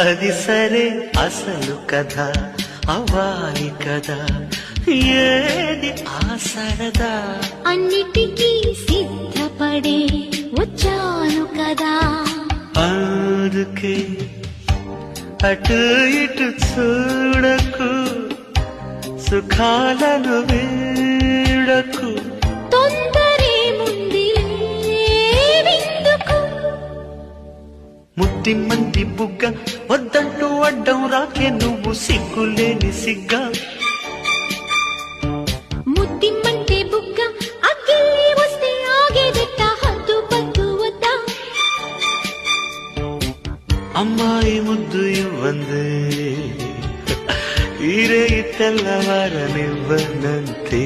అది సరే అసలు కథ అవ్వాలి కదా, ఏది ఆ సరదా? అన్నిటికీ సిద్ధపడే వచ్చాను కదా, అందుకే అటు ఇటు చూడకు, సుఖాలను వీడకు. తొందరే ముందు ముద్ది మంది బుగ్గ వద్దంటూ అడ్డం రాకే, నువ్వు సిగ్గులేని సిగ్గా. ముద్దిమ్మంటే బుగ్గ అగ్గిల్లి వస్తే ఆగేదెట్ట, హద్దు పద్దు వద్దా? అమ్మాయి ముద్దు ఇవ్వందే, ఈరే తెల్లవారనివ్వనంతే.